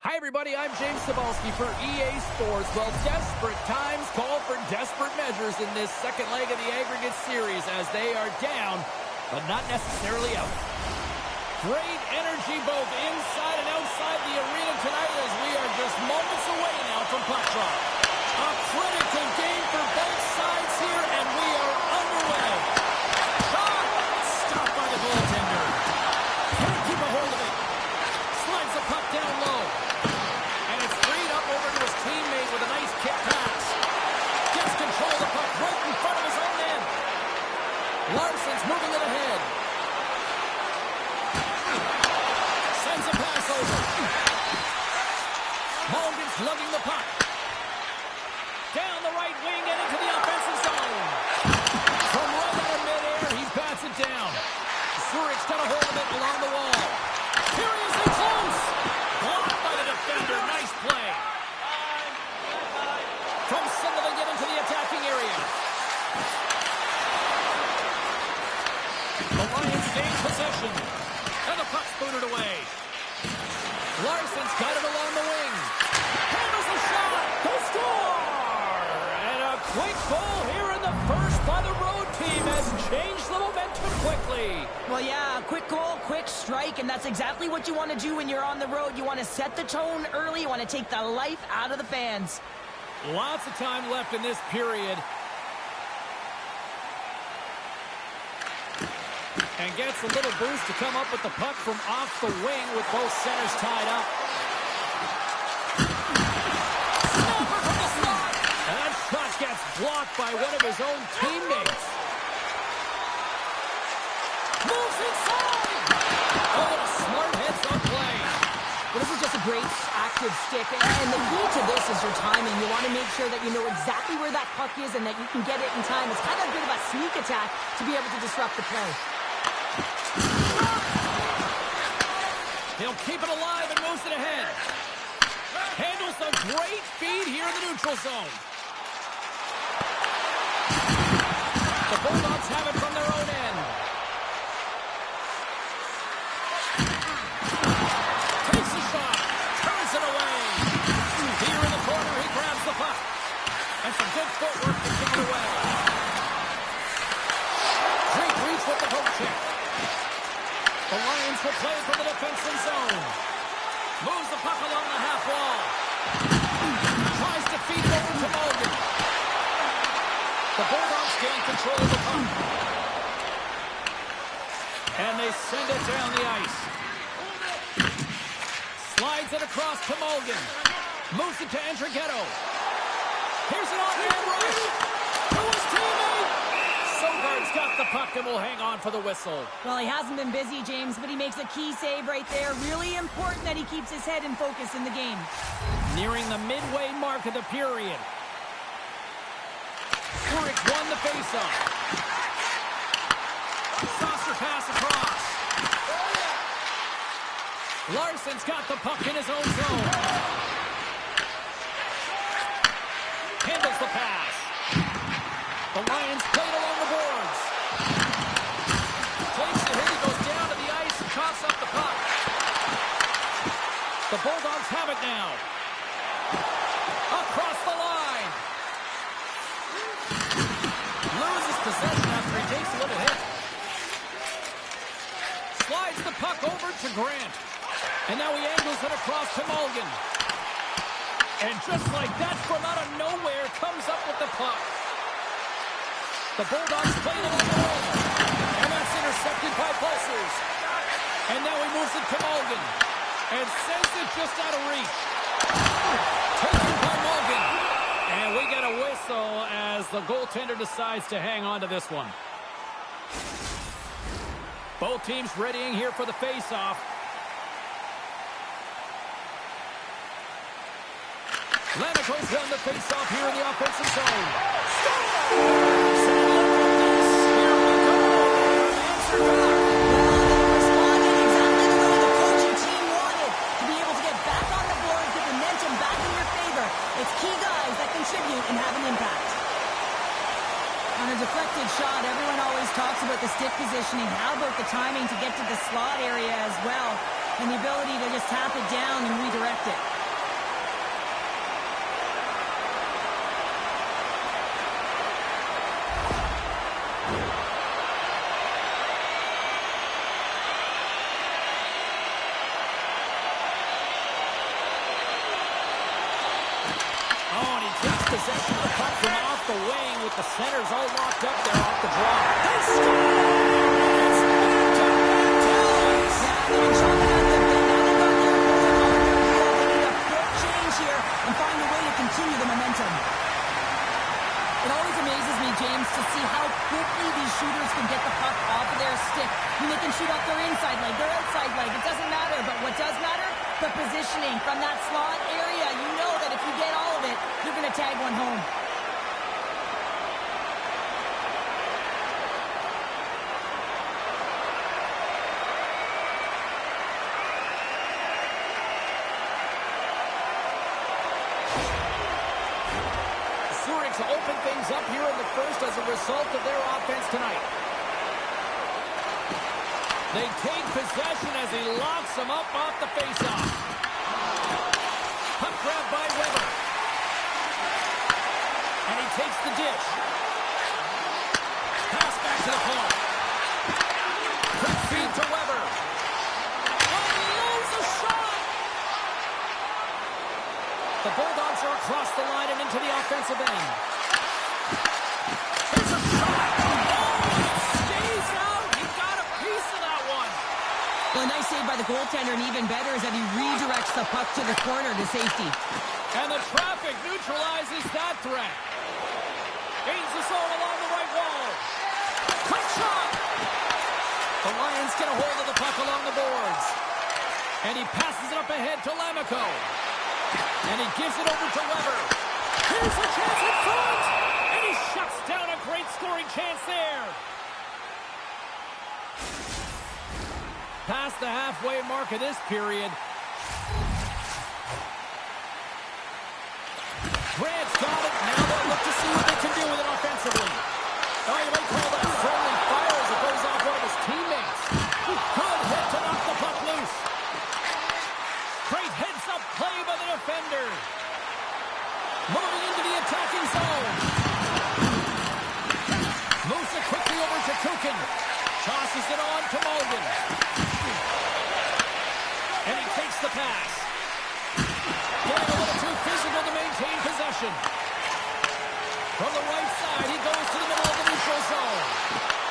Hi, everybody. I'm James Cebulski for EA Sports. Well, desperate times call for desperate measures in this second leg of the aggregate series as they are down, but not necessarily out. Great energy both inside and outside the arena tonight as we are just moments away now from puck drop. A critical game for both sides here, and we are underway. Shot! Stopped by the goaltender. Can't keep a hold of it. Slides the puck down low. And it's freed up over to his teammate with a nice kick pass. Gets control of the puck right in front of his own end. Larsson's moving it ahead. Sends a pass over. Mulligan's lugging the puck. Down the right wing and into the offensive zone. From right out of midair, he bats it down. Zurich's got a hold of it along the wall. Here he is in close. Blocked by the defender. Nice play. From center they get into the attacking area. The Lions gain possession. And the puck's booted away. Larsson's got it along the wing. Handles the shot. Go score! And a quick goal here in the first by the road team has changed the momentum quickly. Well, yeah, quick goal, quick strike, and that's exactly what you want to do when you're on the road. You want to set the tone early. You want to take the life out of the fans. Lots of time left in this period. And gets a little boost to come up with the puck from off the wing with both centers tied up. Snapper from the slot. And that shot gets blocked by one of his own teammates. Moves inside. Oh, what a smart heads-up play. Well, this is just a great active stick. And the key to this is your timing. You want to make sure that you know exactly where that puck is and that you can get it in time. It's kind of a bit of a sneak attack to be able to disrupt the play. He'll keep it alive and moves it ahead. Handles a great feed here in the neutral zone. The Bulldogs have it from their own end. Takes a shot. Turns it away. Here in the corner, he grabs the puck. And some good footwork to kick it away. Great reach with the poke check. The Lions will play from the defensive zone. Moves the puck along the half wall. Tries to feed it over to Mulligan. The Bulldogs gain control of the puck. And they send it down the ice. Slides it across to Mulligan. Moves it to Andrighetto. Here's an on-hand rush. To his teammate. Sogard's got the puck and will hang on for the whistle. Well, he hasn't been busy, James, but he makes a key save right there. Really important that he keeps his head in focus in the game. Nearing the midway mark of the period. Zurich won the faceoff. Saucer pass across. Larsson's got the puck in his own zone. Handles the pass. The Lions played along the boards. Takes the hit. He goes down to the ice and coughs up the puck. The Bulldogs have it now. Across the line. Loses possession after he takes a little hit. Slides the puck over to Grant. And now he angles it across to Mulligan. And just like that, from out of nowhere, comes up with the puck. The Bulldogs play it on the wall. And that's intercepted by Pulsers. And now he moves it to Mulligan. And sends it just out of reach. Taken by Mulligan. And we get a whistle as the goaltender decides to hang on to this one. Both teams readying here for the face-off. Lanico's won the face-off here in the offensive zone. Deflected shot. Everyone always talks about the stick positioning. How about the timing to get to the slot area as well? And the ability to just tap it down and redirect it. Oh, and he takes possession of the puck from off the wing with the centers all locked up there off the draw. They score! It's back-to-back tallies! Yeah, they've been chopping at the bit. Now they've got their opponent on their heel. They need a foot change here and find a way to continue the momentum. It always amazes me, James, to see how quickly these shooters can get the puck off of their stick. I mean, they can shoot off their inside leg, their outside leg. It doesn't matter. But what does matter? The positioning from that slot area. You know that if you get all of it, you're going to tag one home. To open things up here in the first as a result of their offense tonight. They take possession as he locks them up off the faceoff. Puck grab by Weber. And he takes the dish. Pass back to the point. Quick feed to Weber. Oh, he loads a shot! The Bulldogs are across the line and into the offensive end. Here's a shot! Oh, it stays out! He got a piece of that one! Well, a nice save by the goaltender, and even better is that he redirects the puck to the corner to safety. And the traffic neutralizes that threat. Gains the zone along the right wall. Quick shot! The Lions get a hold of the puck along the boards. And he passes it up ahead to Lamico. And he gives it over to Weber. Here's a chance in front! And he shuts down a great scoring chance there. Past the halfway mark of this period. Grant's got it. Now they'll look to see what they can do with it offensively. Oh, you might call that friendly fire as it goes off one of his teammates. Good hit to knock the puck loose. Great heads-up play by the defender. Moving into the attacking zone. Moves it quickly over to Kukin. Tosses it on to Mulligan. And he takes the pass. Getting a little too physical to maintain possession. From the right side, he goes to the middle of the neutral zone.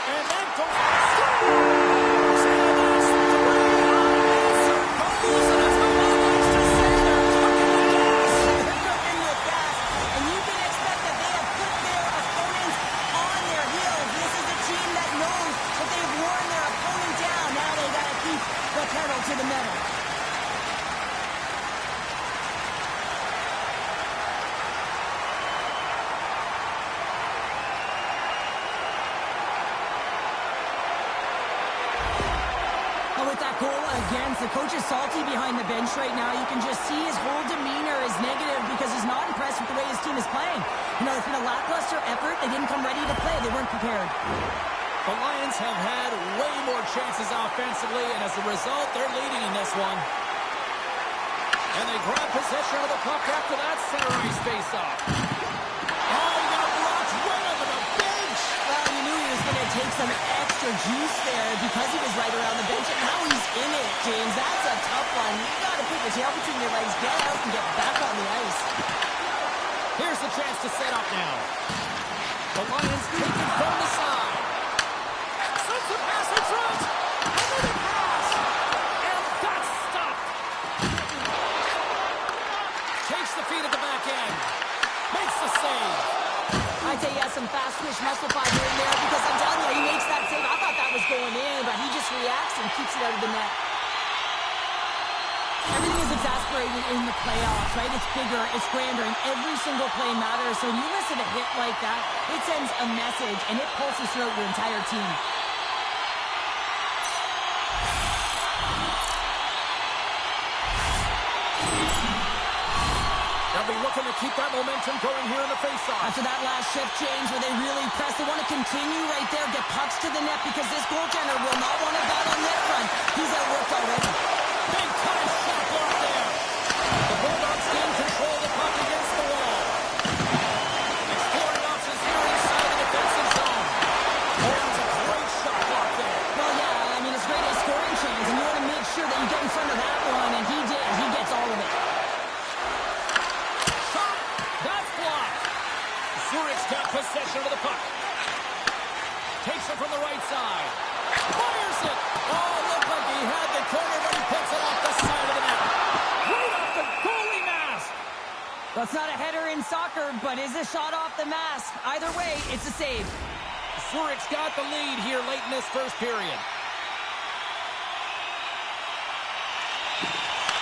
And that goes... Scores! And that's 3 on answer goals. And that's the Bulldogs to say they're cooking with gas. They're cooking with gas. And you can expect that they have put their opponents on their heels. This is a team that knows that they've worn their opponent down. Now they got to keep the pedal to the metal. With that goal against, the coach is salty behind the bench right now. You can just see his whole demeanor is negative because he's not impressed with the way his team is playing. You know, it's been a lackluster effort. They didn't come ready to play. They weren't prepared. The Lions have had way more chances offensively, and as a result, they're leading in this one. And they grab possession of the puck after that center ice face-off. Oh, he got blocked way over the bench! Well, you knew he was going to take some extra juice there because he was right around the bench, and now he's in it, James. That's a tough one. You got to put your tail between your legs, get out, and get back on the ice. Here's the chance to set up now. The Lions take it from the side. Sends a pass in front. Another pass. And that's stopped. Takes the feed at the back end. Makes the save. I'd say he has some fast twitch muscle fiber in there because I'm telling you, he makes that save. I thought that was going in, but he just reacts and keeps it out of the net. Everything is exasperated in the playoffs, right? It's bigger, it's grander, and every single play matters. So when you listen to a hit like that, it sends a message, and it pulses throughout your entire team. They'll be looking to keep that momentum going here in the faceoff. After that last shift change where they really press, they want to continue right there, get pucks to the net because this goaltender will not want to battle net front. He's outworked already. Big time shot block there. The Bulldogs gain control of the puck against the wall. Exploring options here inside the defensive zone. Oh, that's a great shot block there. Well, yeah, I mean, it's great at scoring chance, and you want to make sure that you get in front of that one, and he did. He gets all of it. Shot. That's That's not a header in soccer, but is a shot off the mask. Either way, it's a save. Zurich's got the lead here late in this first period.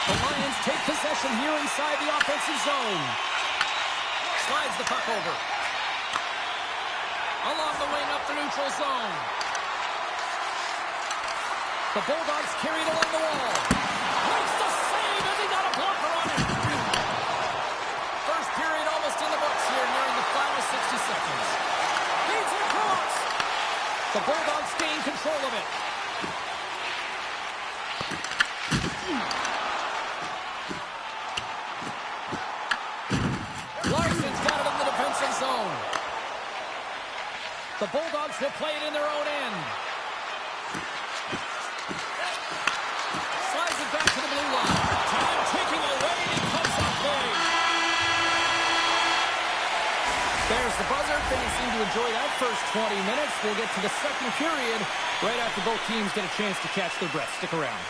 The Lions take possession here inside the offensive zone. Slides the puck over. Along the wing up the neutral zone. The Bulldogs carry it along the wall. Makes the save as he got a blocker on it. First period almost in the books here, nearing the final 60 seconds. Feeds it across. The Bulldogs gain control of it. Larson's got it in the defensive zone. The Bulldogs will play it in their own end. Slides it back to the blue line. Time ticking away, and it comes up big. There's the buzzer. Fans seem to enjoy that first 20 minutes. We'll get to the second period right after both teams get a chance to catch their breath. Stick around.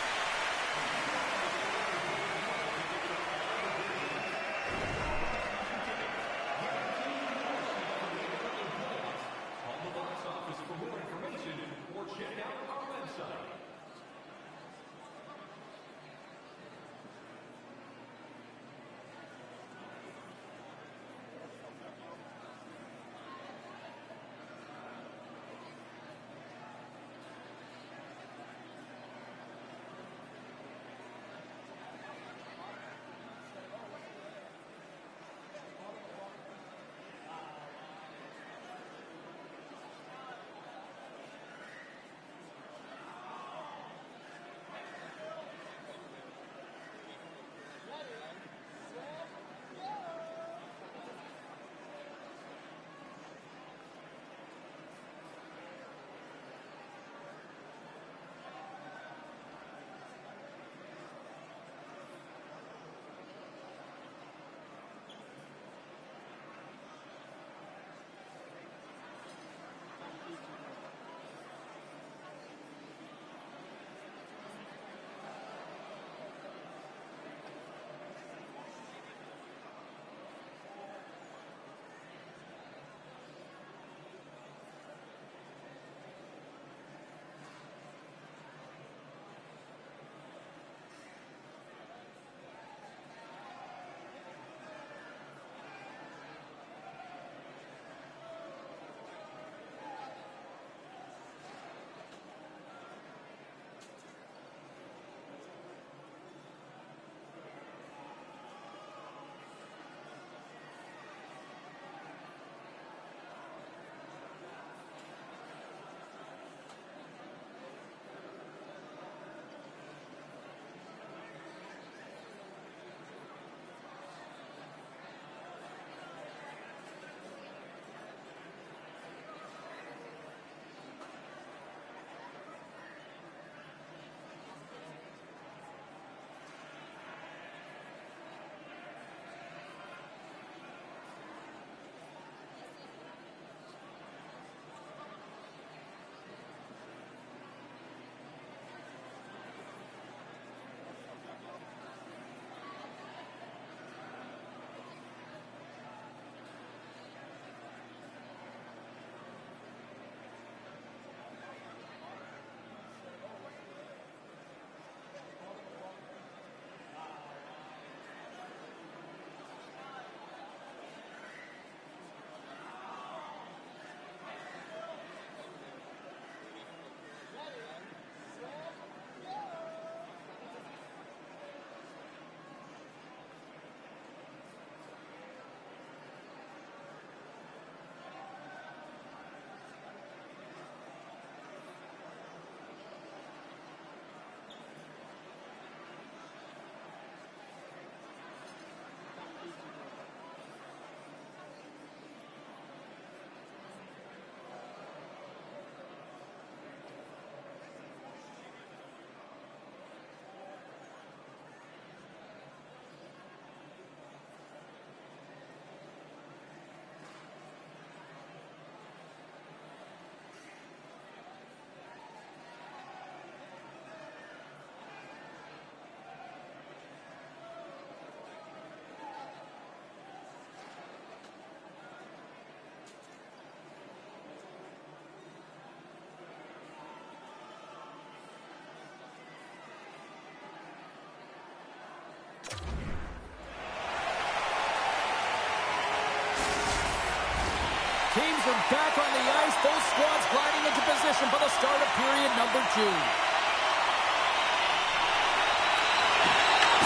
Teams are back on the ice. Both squads gliding into position for the start of period number 2.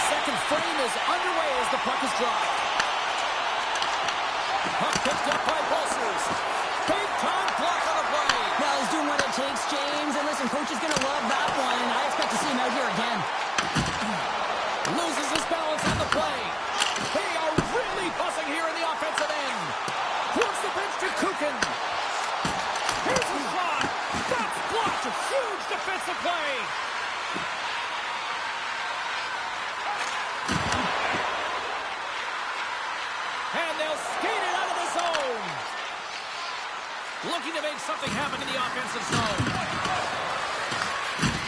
Second frame is underway as the puck is dropped. Puck picked up by Pulsers. Big time block on the play. Well, he's doing what it takes, James. And listen, coach is going to love that one. I expect to see him out here again. Loses his balance on the play. They are really buzzing here in the offensive end. Towards the bench to Kukin. Here's a shot. That's blocked. A huge defensive play. And they'll skate it out of the zone. Looking to make something happen in the offensive zone.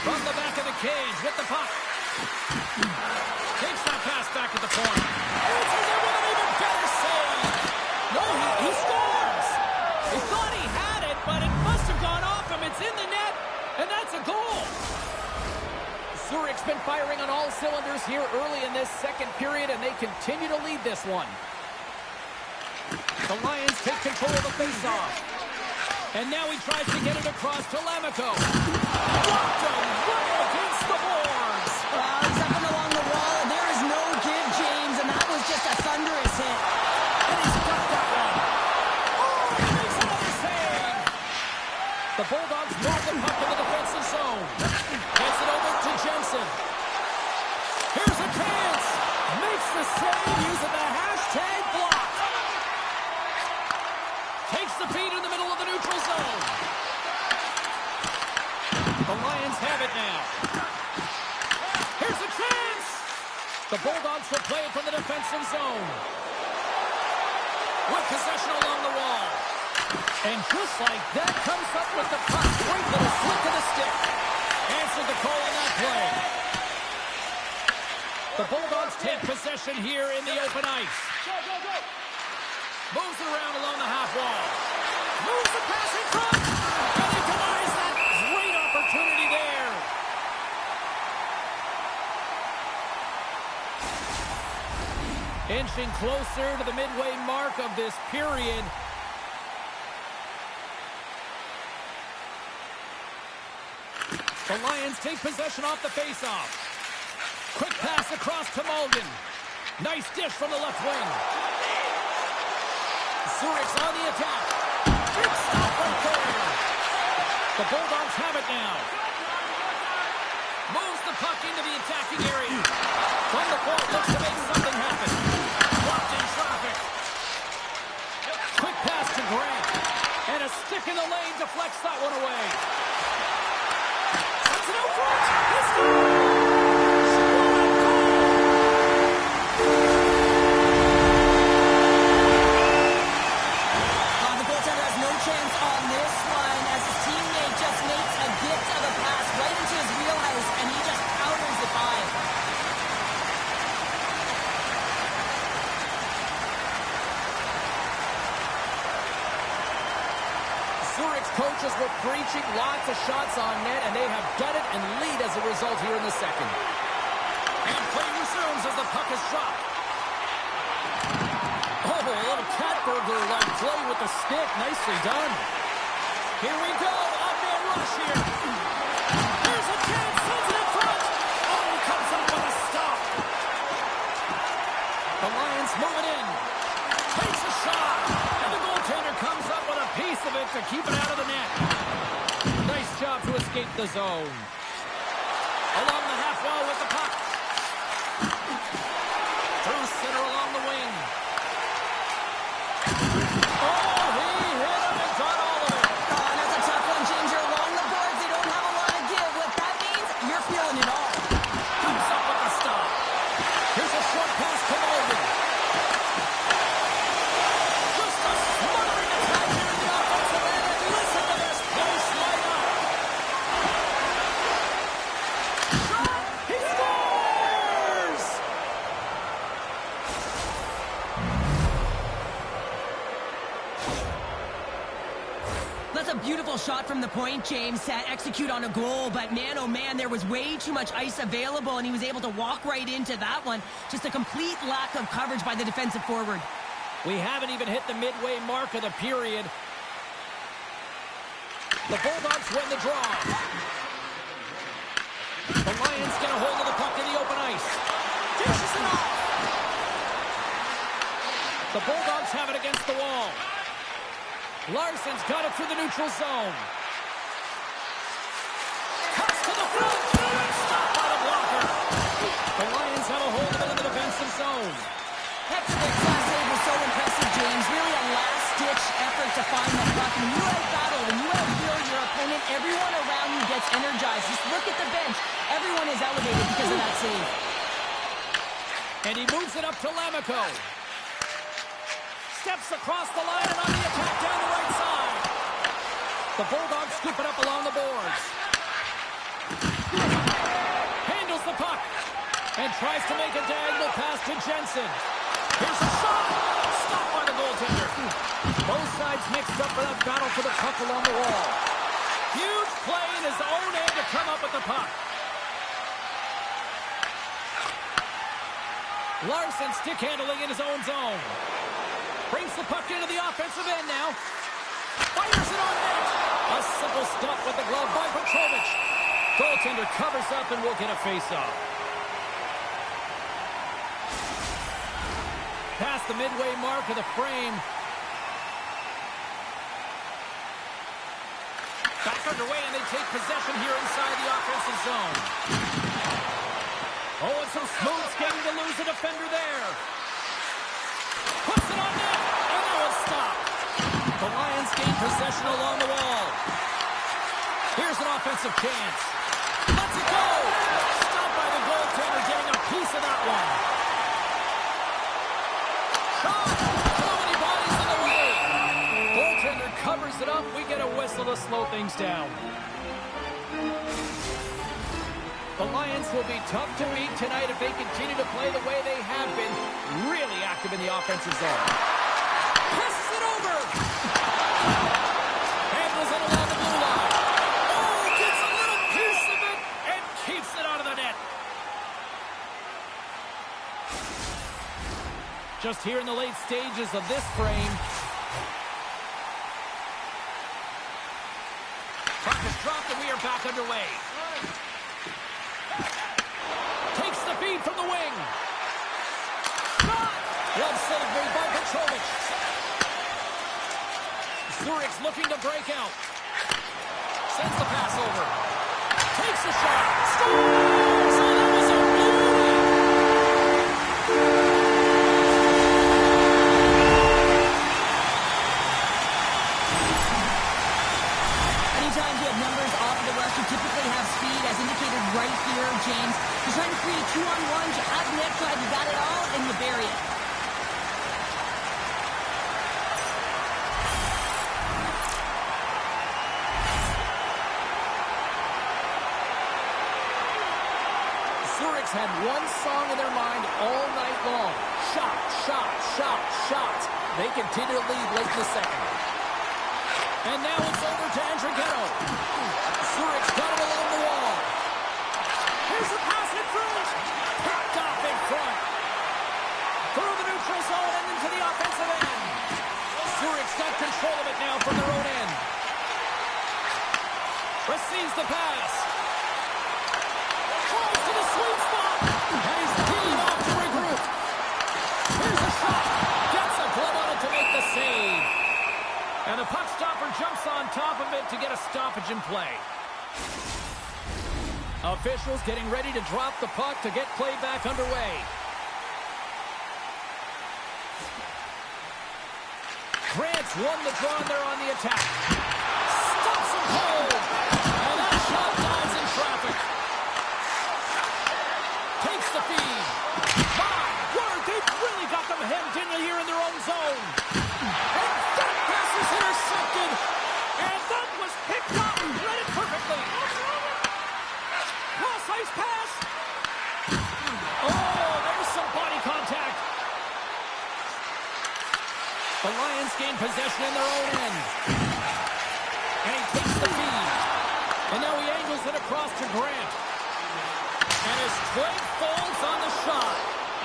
From the back of the cage with the puck. Takes that pass back at the point. Answers it with an even better save. No, he scores. He thought he had it, but it must have gone off him. It's in the net, and that's a goal. Zurich's been firing on all cylinders here early in this second period, and they continue to lead this one. The Lions take control of the faceoff. And now he tries to get it across to Lamico. Blocked him right against the boards. He's up and along the wall, and there is no give, James, and that was just a thunderous hit. And he's got that one. Oh, he makes another save. The Bulldogs move the puck to the defensive zone. Gets it over to Jensen. Here's a chance. Makes the save using the hashtag block. Takes the feed in the middle of the neutral zone. The Lions have it now. Here's a chance. The Bulldogs will play it from the defensive zone. With possession along the wall. And just like that, comes up with the puck. Great little flick of the stick. Answered the call on that play. The Bulldogs take possession here in the open ice. Moves it around along the half wall. Moves the pass in front. And he denies that. Great opportunity there. Inching closer to the midway mark of this period. The Lions take possession off the faceoff. Quick pass across to Mulligan. Nice dish from the left wing. Zurich's on the attack. Big stop right there. The Bulldogs have it now. Moves the puck into the attacking area. From the point, looks to make something happen. Blocked in traffic. Quick pass to Grant. And a stick in the lane deflects that one away. Sends it out front. He scores! Chance on this one as his teammate just makes a gift of a pass right into his wheelhouse, and he just powders it by. Zurich's coaches were preaching lots of shots on net, and they have done it and lead as a result here in the second. And play resumes as the puck is dropped. Oh, a little cat burglar-like play with the stick. Nicely done. Here we go. Off-man rush here. Here's a chance. Sends it in front. Oh, he comes up with a stop. The Lions move it in. Takes a shot. And the goaltender comes up with a piece of it to keep it out of the net. Nice job to escape the zone. Along the half wall with the puck. Through center along the wing. Beautiful shot from the point, James, to execute on a goal, but man, oh man, there was way too much ice available, and he was able to walk right into that one. Just a complete lack of coverage by the defensive forward. We haven't even hit the midway mark of the period, The Bulldogs win the draw. The Lions get a hold of the puck in the open ice. Dishes it off. The Bulldogs have it against the wall. Larson's got it through the neutral zone. Cuts to the front. Stopped by the blocker. The Lions have a hold of it in the defensive zone. That stick pass save was so impressive, James. Really a last-ditch effort to find the puck. And you have battled, and you have filled your opponent. Everyone around you gets energized. Just look at the bench. Everyone is elevated because of that save. And he moves it up to Lamico. Steps across the line and on the attack down the right side. The Bulldogs scoop it up along the boards. Handles the puck. And tries to make a diagonal pass to Jensen. Here's a shot. Stopped by the goaltender. Both sides mixed up for that battle for the puck along the wall. Huge play in his own end to come up with the puck. Larson stick handling in his own zone. Brings the puck into the offensive end now. Fires it on net. A simple stop with the glove by Petrovic. Goaltender covers up and will get a face-off. Past the midway mark of the frame. Back underway, and they take possession here inside the offensive zone. Oh, and some smooth skating to lose a defender there. Puts it on net, and now it's stopped. The Lions gain possession along the wall. Here's an offensive chance. Let's it go. Stopped by the goaltender, getting a piece of that one. Shot. How many bodies in the way? Goaltender covers it up. We get a whistle to slow things down. The Lions will be tough to beat tonight if they continue to play the way they have been, really active in the offensive zone. Passes it over. Handles it along the blue line. Oh, gets a little piece of it and keeps it out of the net. Just here in the late stages of this frame. Puck is dropped and we are back underway. Takes the feed from the wing. Shot! Glove save made by Petrovic. Zurich's looking to break out. Sends the pass over. Takes a shot. Scores! Oh, that was a beauty! Anytime you have numbers off of the rush, you typically have speed, as indicated right here, James. You're trying to create a 2-on-1, you have the net side, you got it all, and you bury it. Zurich's had one song in their mind all night long. Shot, shot, shot, shot. They continue to lead late in the second. And now it's over to Andrighetto. Zurich's got it along the wall. Here's a pass in front. Picked off in front. Through the neutral zone and into the offensive end. Zurich's got control of it now from their own end. Receives the pass. Tries to the sweet spot. And he's peeling off to regroup. Here's a shot. Gets a glove on it to make the save. And the puck stopper jumps on top of it to get a stoppage in play. Officials getting ready to drop the puck to get play back underway. Grant's won the draw and they're on the attack. Stops him cold. And that shot dives in traffic. Takes the feed. My word, they've really got them hemmed in here in their own zone. And that pass is intercepted. And that was picked up and read it perfectly. Cross-ice pass. Oh, there's some body contact. The Lions gain possession in their own end. And he takes the feed. And now he angles it across to Grant. And his straight folds on the shot.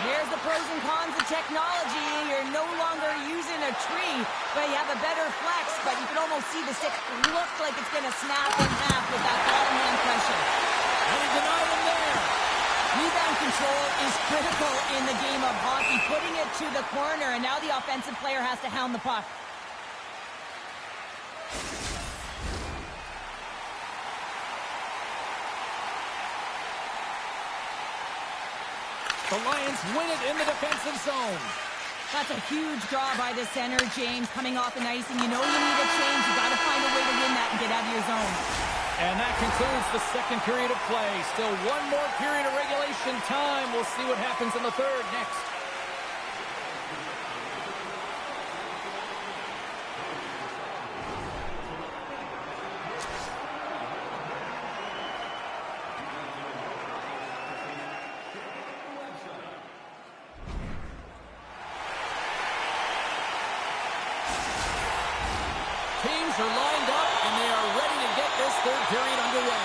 Here's the the pros and cons of technology. You're no longer using a tree, but you have a better flex, but you can almost see the stick look like it's going to snap in half with that bottom hand pressure. And he denied him there. Rebound control is critical in the game of hockey, putting it to the corner, and now the offensive player has to hound the puck. The Lions win it in the defensive zone. That's a huge draw by the center, James, coming off an icing. You know you need a change. You got to find a way to win that and get out of your zone. And that concludes the second period of play. Still one more period of regulation time. We'll see what happens in the third next. Teams are lined up, and they are ready to get this third period underway.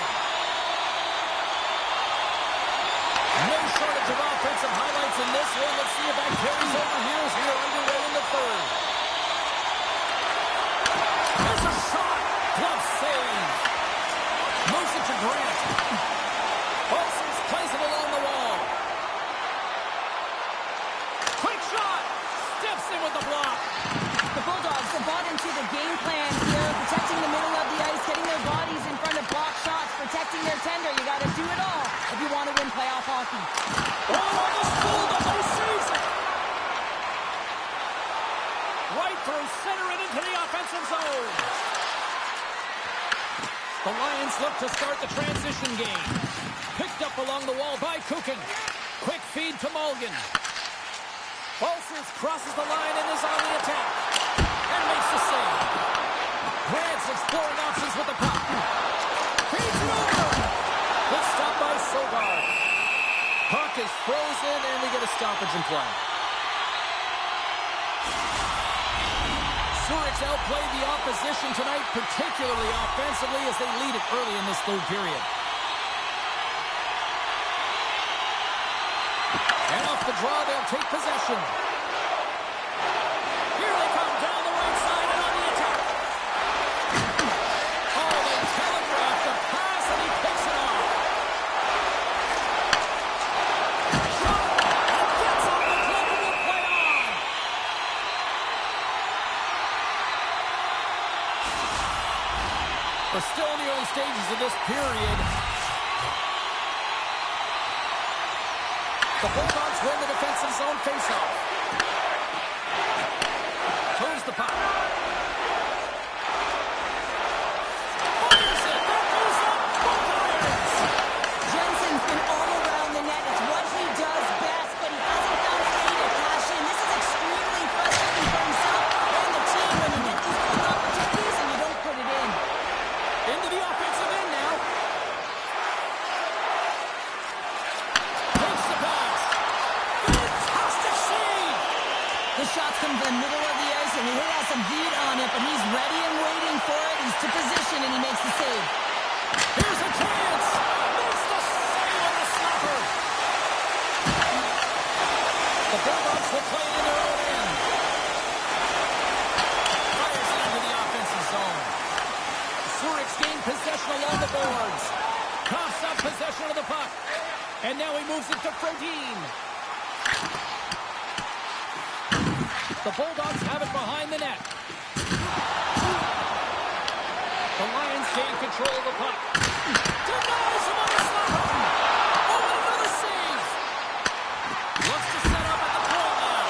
No shortage of offensive highlights in this one. Let's see if that carries over here as we are underway in the third. There's a shot. Glove save. Moves it to Grant. Olsen's plays it along the wall. Quick shot. Steps in with the block. The Bulldogs have bought into the game plan here, protecting the middle of the ice, getting their bodies in front of block shots, protecting their tender. You got to do it all if you want to win playoff hockey. Oh, on the Bulldogs, he saves it. Right through center and into the offensive zone. The Lions look to start the transition game. Picked up along the wall by Kukin. Quick feed to Mulligan. Olsen crosses the line and is on the attack. And makes the save. Grant's exploring options with the puck. Feeds it over. Good stop by Sogard. Puck is frozen, and we get a stoppage in play. Zurich's outplayed the opposition tonight, particularly offensively, as they lead it early in this third period. And off the draw, they'll take possession. Here they come down the right side and on the attack. Oh, they telegraph the pass, and he picks it off. Shot, and gets off the glove and will play on. We're still in the early stages of this period. The Bulldogs win the defensive zone faceoff. Turns the puck. Fires it. That goes up. Both irons. Jensen's been all around the net. It's what he does best, but he hasn't found a way to cash in. This is extremely frustrating for himself and the team when you get these big opportunities and you don't put it in. Into the offensive end now. Takes the pass. Fantastic save. The shots come to the middle of the ice, and he has some heat on it, but he's ready and waiting for it. He's to position, and he makes the save. Here's a chance. Makes the save on the stopper. The Bulldogs will play it in their own end. Fires it into the offensive zone. Zurich's gained possession along the boards. Coughs up possession of the puck. And now he moves it to Frodin. The Bulldogs have it behind the net. The Lions gain control of the puck. Denies him on the slap. Oh, and another save. Looks to set up at the point now.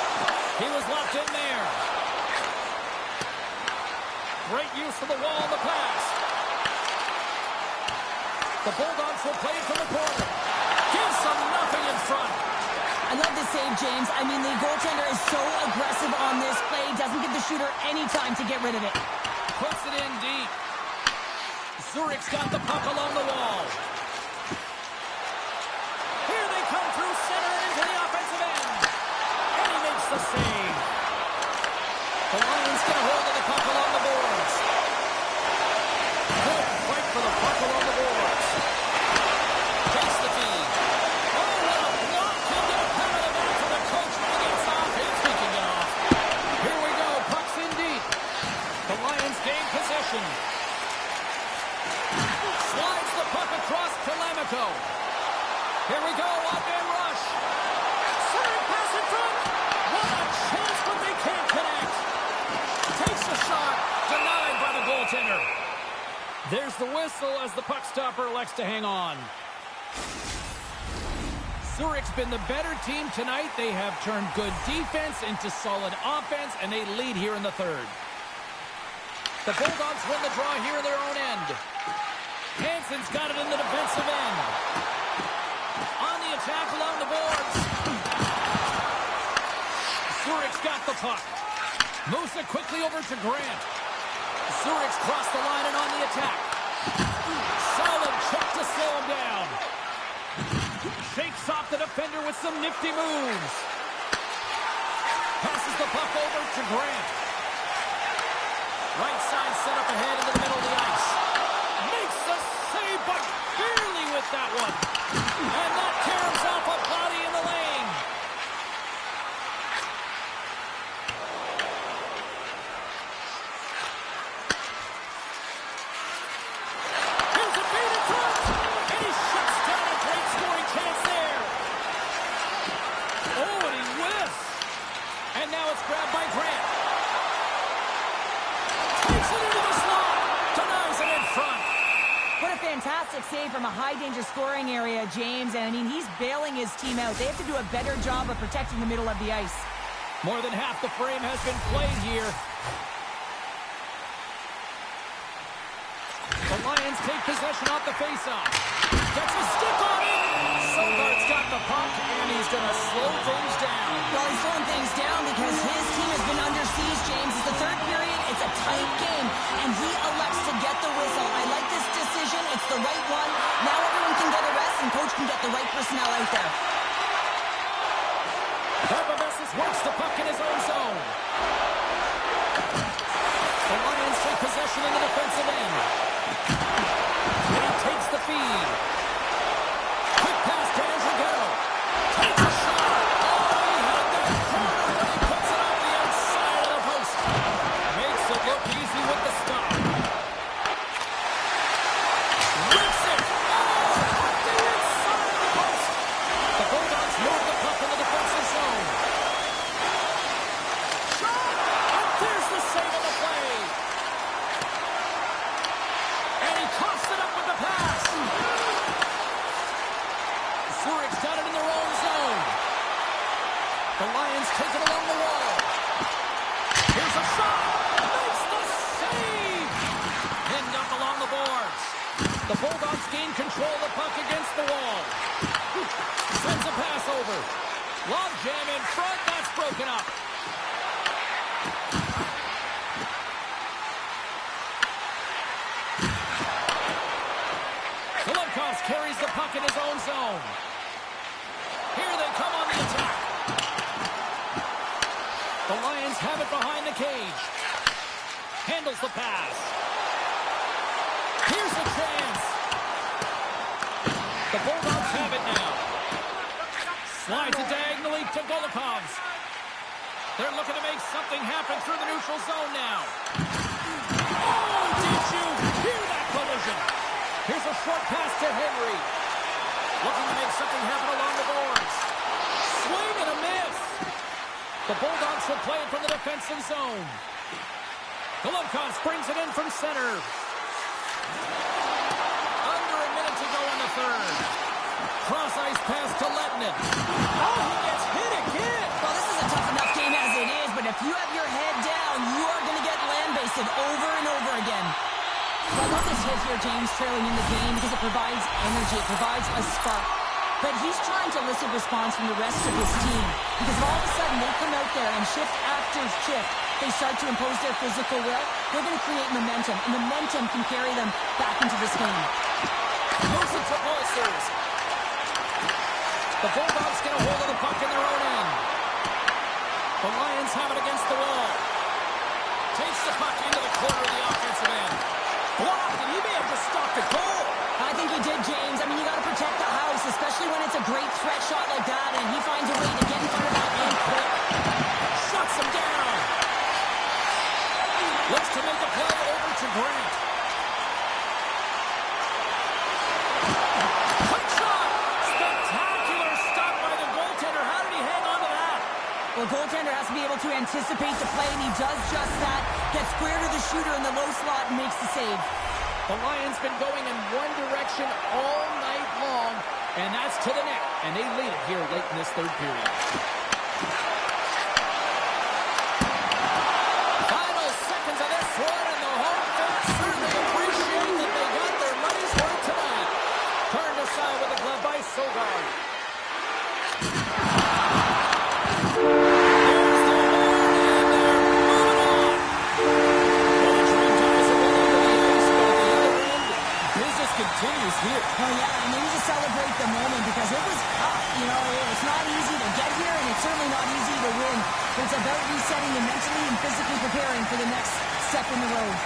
He was locked in there. Great use of the wall on the pass. The Bulldogs will play it from the corner. Gives them nothing in front. I love this save, James. I mean, the goaltender is so aggressive on this play. Doesn't give the shooter any time to get rid of it. Puts it in deep. Zurich's got the puck along the wall. Here they come through center into the offensive end. And he makes the save. The Lions get a hold of the puck along the boards. Good fight for the puck along the boards. Takes the feed. Oh, what a block. He'll get a pat on the back from the coach There's the whistle as the puck stopper elects to hang on. Zurich's been the better team tonight. They have turned good defense into solid offense, and they lead here in the third. The Bulldogs win the draw here in their own end. Hansen's got it in the defensive end. On the attack along the boards. Zurich's got the puck. Moves it quickly over to Grant. Zurich's crossed the line and on the attack. Solid check to slow him down. Shakes off the defender with some nifty moves. Passes the puck over to Grant. Right side set up ahead into the middle of the ice. Makes the save, but barely with that one. And that tears off a body in the lane. Here's a beat in front. And he shuts down a great scoring chance there. Oh, and he whiffs. And now it's grabbed by Grant. Takes it into the slot. Denies it in front. What a fantastic save from a high-danger scoring area, James. And, I mean, he's bailing his team out. They have to do a better job of protecting the middle of the ice. More than half the frame has been played here. The Lions take possession off the faceoff. Gets a stick on it. Sogart's got the puck, and he's going to slow things down. Well, he's slowing things down because his team has been under siege, James. It's the third period. It's a tight game, and he elects to get the whistle. I like this decision. It's the right one. Now everyone can get a rest, and coach can get the right personnel out there. Barbavesis works the puck in his own zone. The Lions take possession in the defensive end. And he takes the feed. Quick pass to Andrew Garrow. Takes a shot. Oh, he had that corner, but he puts it off the outside of the post. Makes it look easy with the stop. Rips it. Oh, off the inside of the post. The Bulldogs move the puck in the defensive zone. Shot. And there's the save on the play. And he coughs it up with the pass. Zurich's got it in their own zone. The Lions take it along the wall. Here's a shot. Makes the save. Pinned up along the boards. The Bulldogs gain control of the puck against the wall. Sends a pass over. Log jam in front. That's broken up. Goalkeeper carries the puck in his own zone. Here they come on the attack. The Lions have it behind the cage. Handles the pass. Here's a chance. The Bulldogs have it now. Slides it diagonally to Goalkeeper. They're looking to make something happen through the neutral zone now. Oh, did you hear that collision? Here's a short pass to Henry. Looking to make something happen along the boards. Swing and a miss. The Bulldogs will play it from the defensive zone. Golovkov brings it in from center. Under a minute to go in the third. Cross ice pass to Lettinen. Oh, he gets hit again. Well, this is a tough enough game as it is, but if you have your head down, you are going to get land-basted over and over again. Well, I love this hit here, James, trailing in the game because it provides energy. It provides a spark. But he's trying to elicit response from the rest of his team because if all of a sudden they come out there and shift after shift, they start to impose their physical will, they're going to create momentum, and momentum can carry them back into this game. Moves it to Bolsters. The Bulldogs get a hold of the puck in their own end. The Lions have it against the wall. Takes the puck into the corner of the offensive end. Blocked, and he may have just stopped a goal. I think he did, James. I mean, you got to protect the house, especially when it's a great threat shot like that, and he finds a way to get in front of that and quick. Shuts him down. Looks to make a play over to Grant. Quick shot. Spectacular stop by the goaltender. How did he hang on to that? Well, goaltender has to be able to anticipate the play, and he does just that. Gets square to the shooter in the low slot and makes the save. The Lions been going in one direction all night long, and that's to the net. And they lead it here late in this third period. Final seconds of this one, and the home fans certainly appreciate that they got their money's worth tonight. Turned aside with a glove by Sogard. Continues here. Oh, yeah, and they need to celebrate the moment because it was tough. You know, it's not easy to get here, and it's certainly not easy to win. But it's about resetting and mentally and physically preparing for the next step in the road.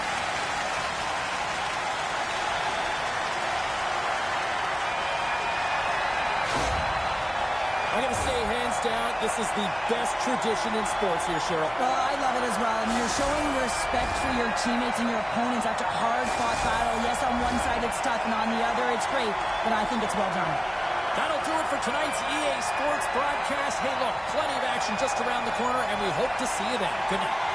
I'm going to say, hands down, this is the best tradition in sports here, Cheryl. Well, I love it as well. I mean, you're showing respect for your teammates and your opponents after a hard-fought battle. Yes, on one side it's tough, and on the other it's great, but I think it's well done. That'll do it for tonight's EA Sports broadcast. Hey, look, plenty of action just around the corner, and we hope to see you then. Good night.